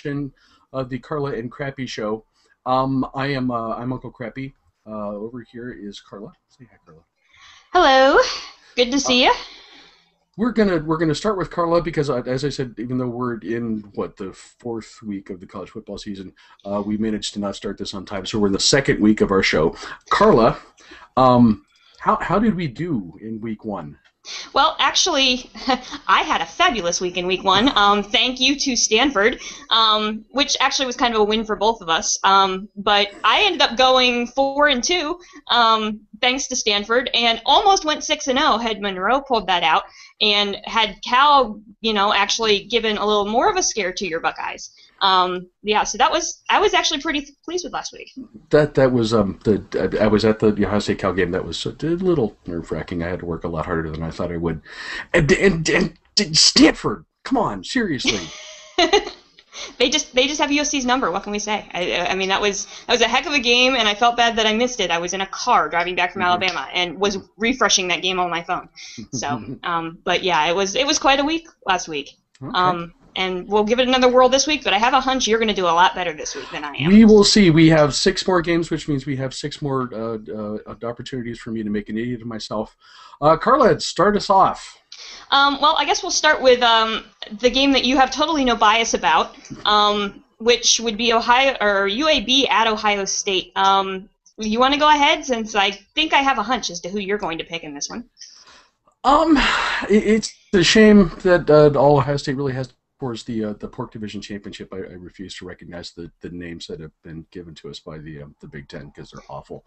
of the Carla and Crappy Show. I'm Uncle Crappy. Over here is Carla. Say hi, Carla. Hello. Good to see you. We're gonna start with Carla because, as I said, even though we're in the fourth week of the college football season, we managed to not start this on time, so we're in the second week of our show. Carla, how did we do in week one? Well, actually, I had a fabulous week in week one. Thank you to Stanford, which actually was kind of a win for both of us. But I ended up going 4-2, thanks to Stanford, and almost went 6-0 had Monroe pulled that out, and had Cal, actually given a little more of a scare to your Buckeyes. So I was actually pretty pleased with last week. That was I was at the Ohio State Cal game. That was a little nerve-wracking. I had to work a lot harder than I thought I would. And Stanford, come on, seriously. They just have USC's number. What can we say? I mean, that was a heck of a game, and I felt bad that I missed it. I was in a car driving back from Alabama and was refreshing that game on my phone. So, but yeah, it was quite a week last week. Okay. And we'll give it another whirl this week, but I have a hunch you're going to do a lot better this week than I am. We will see. We have 6 more games, which means we have 6 more opportunities for me to make an idiot of myself. Carla, start us off. Well, I guess we'll start with the game that you have totally no bias about, which would be UAB at Ohio State. You want to go ahead, since I think I have a hunch as to who you're going to pick in this one? It's a shame that all Ohio State really has towards the Pork Division Championship. I refuse to recognize the names that have been given to us by the Big Ten because they're awful.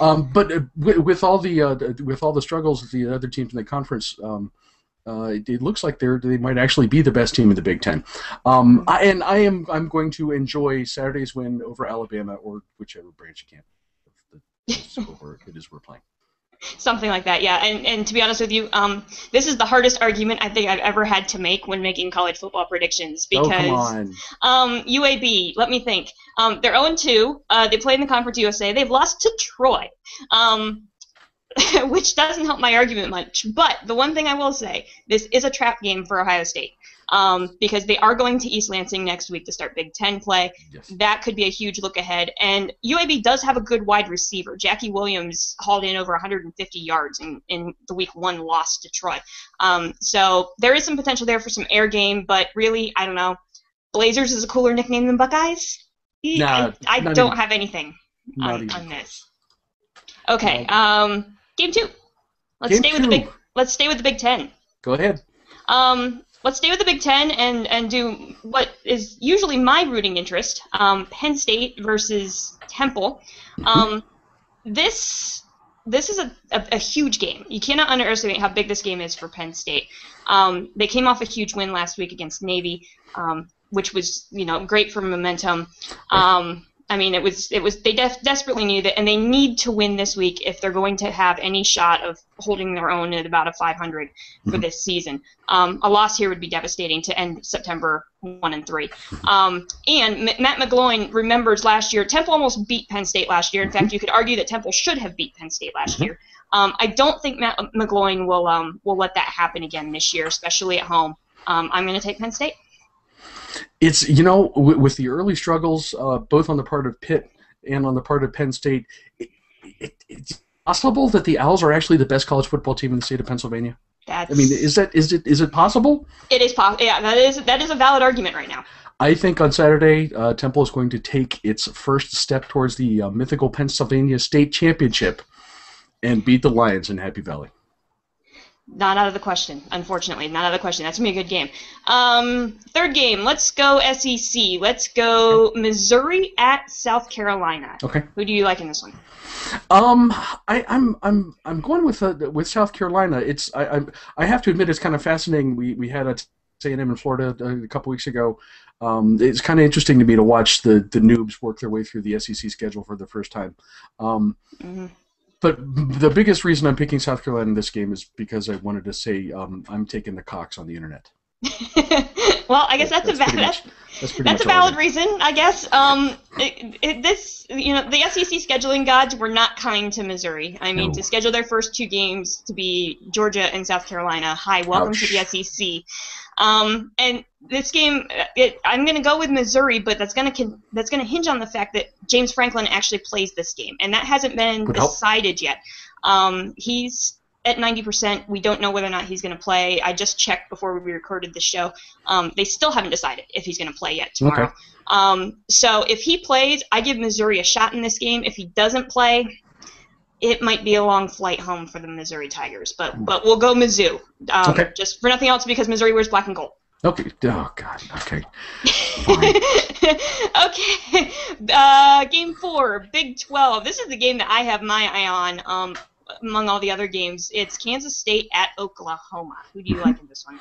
But with all the struggles of the other teams in the conference, it looks like they might actually be the best team in the Big Ten. I'm going to enjoy Saturday's win over Alabama or whichever branch you can. The school it is we're playing. Something like that, yeah. And to be honest with you, this is the hardest argument I think I've ever had to make when making college football predictions. Because UAB, let me think. They're 0-2. They played in the Conference USA. They've lost to Troy, which doesn't help my argument much. But the one thing I will say, this is a trap game for Ohio State. Because they are going to East Lansing next week to start Big Ten play. Yes. That could be a huge look ahead. And UAB does have a good wide receiver. Jackie Williams hauled in over 150 yards in the Week 1 loss to Troy. So there is some potential there for some air game, but really, I don't know. Blazers is a cooler nickname than Buckeyes? I don't have anything on this. Okay, game 2. Let's stay with the Big Ten. Go ahead. Let's stay with the Big Ten and do what is usually my rooting interest, Penn State versus Temple. This is a huge game. You cannot underestimate how big this game is for Penn State. They came off a huge win last week against Navy, which was great for momentum. I mean, they desperately needed it, and they need to win this week if they're going to have any shot of holding their own at about a 500 for this season. A loss here would be devastating to end September 1-3. And Matt McGloin remembers last year, Temple almost beat Penn State last year. In fact, you could argue that Temple should have beat Penn State last year. I don't think Matt McGloin will let that happen again this year, especially at home. I'm going to take Penn State. It's, with the early struggles, both on the part of Pitt and on the part of Penn State, it's possible that the Owls are actually the best college football team in the state of Pennsylvania. Is it possible? It is possible. Yeah, that is a valid argument right now. I think on Saturday, Temple is going to take its first step towards the mythical Pennsylvania State Championship and beat the Lions in Happy Valley. Not out of the question, unfortunately. Not out of the question. That's going to be a good game. Third game, let's go SEC. Let's go Missouri at South Carolina. Okay. Who do you like in this one? I'm going with South Carolina. I have to admit it's kind of fascinating. We had a A&M in Florida a couple weeks ago. It's kind of interesting to me to watch the noobs work their way through the SEC schedule for the first time. But the biggest reason I'm picking South Carolina in this game is because I wanted to say I'm taking the Cox on the internet. Well, I guess that's a valid reason, I guess. The SEC scheduling gods were not kind to Missouri. I mean, to schedule their first 2 games to be Georgia and South Carolina. Hi, welcome to the SEC. And this game, I'm going to go with Missouri, but that's going to hinge on the fact that James Franklin actually plays this game, and that hasn't been decided yet. He's at 90%. We don't know whether or not he's going to play. I just checked before we recorded the show. They still haven't decided if he's going to play yet tomorrow. Okay. So if he plays, I give Missouri a shot in this game. If he doesn't play, it might be a long flight home for the Missouri Tigers, but we'll go Mizzou. Okay. Just for nothing else, because Missouri wears black and gold. Okay. Oh, God. Okay. Fine. Okay. Game 4, Big 12. This is the game that I have my eye on. Among all the other games, it's Kansas State at Oklahoma. Who do you like in this one?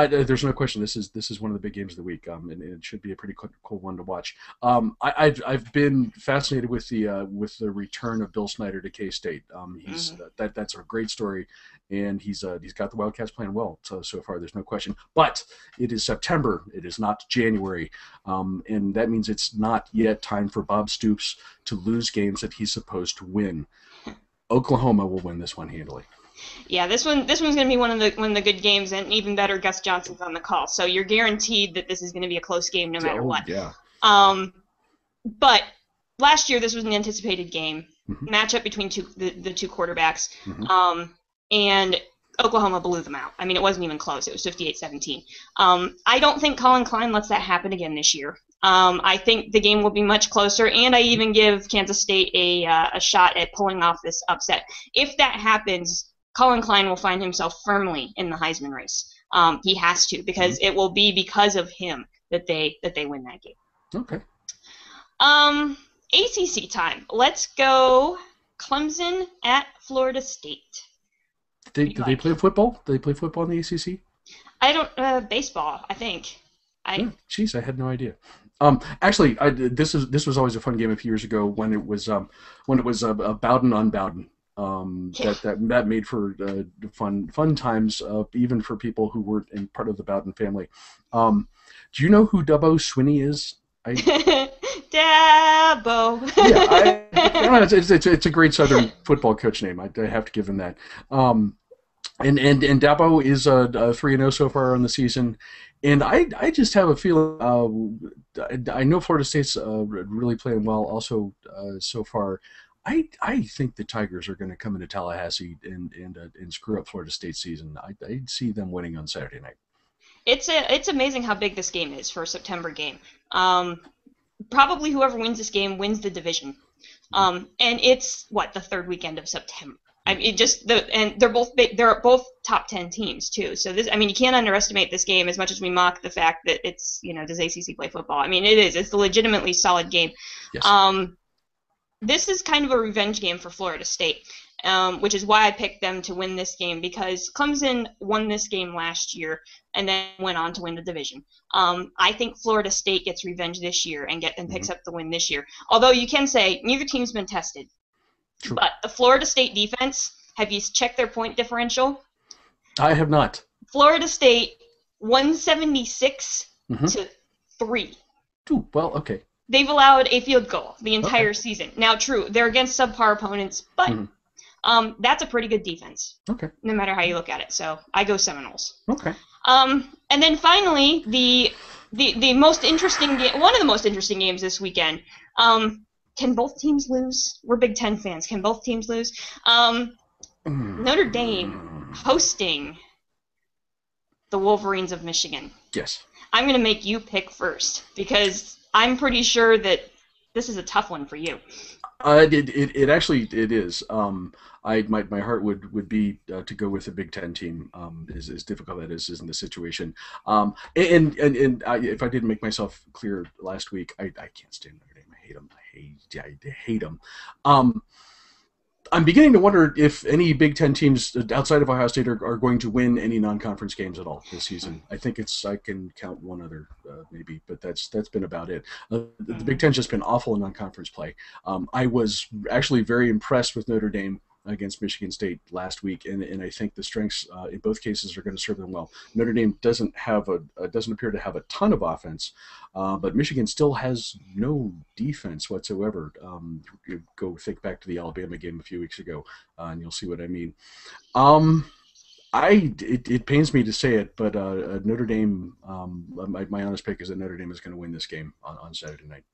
There's no question. This is one of the big games of the week, and it should be a pretty cool one to watch. I've been fascinated with the return of Bill Snyder to K-State. That's a great story, and he's got the Wildcats playing well so far. There's no question. But it is September. It is not January, and that means it's not yet time for Bob Stoops to lose games that he's supposed to win. Oklahoma will win this one handily. Yeah, this one's going to be one of the good games, and even better, Gus Johnson's on the call, so you're guaranteed that this is going to be a close game no matter what. Yeah. But last year this was an anticipated game, matchup between the two quarterbacks, and Oklahoma blew them out. I mean, it wasn't even close. It was 58-17. I don't think Colin Klein lets that happen again this year. I think the game will be much closer, and I even give Kansas State a shot at pulling off this upset. If that happens, Colin Klein will find himself firmly in the Heisman race. He has to, because it will be because of him that they win that game. Okay. ACC time. Let's go Clemson at Florida State. Do they play football? Do they play football in the ACC? I don't. Baseball, I think. Jeez, I had no idea. Actually, this was always a fun game a few years ago when it was Bowden on Bowden. That made for fun times, even for people who weren't in part of the Bowden family. Do you know who Dubbo Swinney is? Dabo. Yeah, it's a great Southern football coach name. I have to give him that. And Dabo is 3-0 so far on the season. And I just have a feeling, I know Florida State's really playing well also so far. I think the Tigers are going to come into Tallahassee and screw up Florida State's season. I see them winning on Saturday night. It's amazing how big this game is for a September game. Probably whoever wins this game wins the division. And it's the third weekend of September. I mean, and they're both big. They're both top 10 teams too. So this, I mean, you can't underestimate this game as much as we mock the fact that it's, does ACC play football? I mean, it is. It's a legitimately solid game. Yes. This is kind of a revenge game for Florida State, which is why I picked them to win this game, because Clemson won this game last year and then went on to win the division. I think Florida State gets revenge this year and picks up the win this year. Although you can say neither team's been tested. True. But the Florida State defense, have you checked their point differential? I have not. Florida State 176 to 3. Ooh, well, okay. They've allowed a field goal the entire season. Now, true, they're against subpar opponents, but that's a pretty good defense. Okay. No matter how you look at it. So I go Seminoles. Okay. And then finally, the most interesting game, one of the most interesting games this weekend. Can both teams lose? We're Big Ten fans. Can both teams lose? Notre Dame hosting the Wolverines of Michigan. Yes. I'm going to make you pick first, because I'm pretty sure that this is a tough one for you. It actually is. My heart would be to go with the Big Ten team. As difficult that is in the situation. And if I didn't make myself clear last week, I can't stand Notre Dame. I hate them. I hate them. I'm beginning to wonder if any Big Ten teams outside of Ohio State are going to win any non-conference games at all this season. I think I can count one other maybe, but that's been about it. The Big Ten's just been awful in non-conference play. I was actually very impressed with Notre Dame against Michigan State last week, and I think the strengths in both cases are going to serve them well. Notre Dame doesn't appear to have a ton of offense, but Michigan still has no defense whatsoever. Go think back to the Alabama game a few weeks ago, and you'll see what I mean. It pains me to say it, but Notre Dame. My honest pick is that Notre Dame is going to win this game on Saturday night.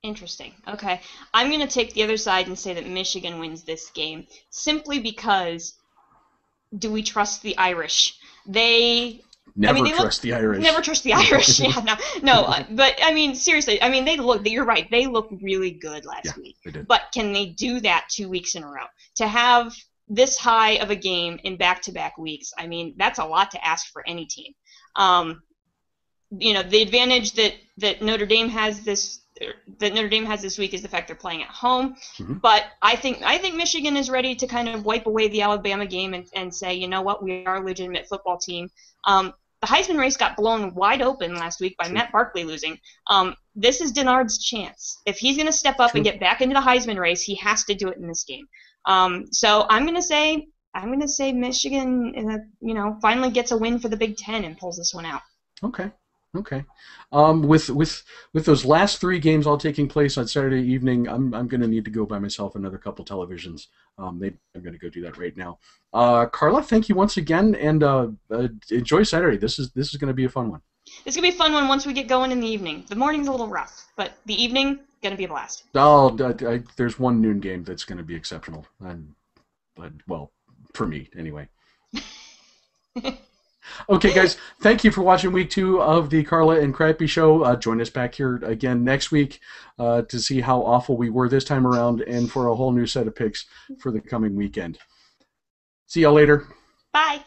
Interesting. Okay. I'm going to take the other side and say that Michigan wins this game simply because do we trust the Irish? Never trust the Irish. Never trust the Irish. Yeah, no. But I mean, seriously. I mean, you're right. They looked really good last week. They did. But can they do that 2 weeks in a row? To have this high of a game in back-to-back weeks, I mean, that's a lot to ask for any team. The advantage that Notre Dame has this week is the fact they're playing at home. Mm-hmm. But I think Michigan is ready to kind of wipe away the Alabama game and say, you know what, we are a legitimate football team. The Heisman race got blown wide open last week by Matt Barkley losing. This is Denard's chance. If he's going to step up and get back into the Heisman race, he has to do it in this game. So I'm going to say Michigan, finally gets a win for the Big Ten and pulls this one out. Okay. With those last 3 games all taking place on Saturday evening, I'm going to need to go buy myself another couple televisions. Maybe I'm going to go do that right now. Carla, thank you once again, and enjoy Saturday. This is going to be a fun one. It's going to be a fun one once we get going in the evening. The morning's a little rough, but the evening going to be a blast. There's one noon game that's going to be exceptional, well, for me anyway. Okay, guys, thank you for watching week 2 of the Carla and Crappy Show. Join us back here again next week to see how awful we were this time around and for a whole new set of picks for the coming weekend. See y'all later. Bye.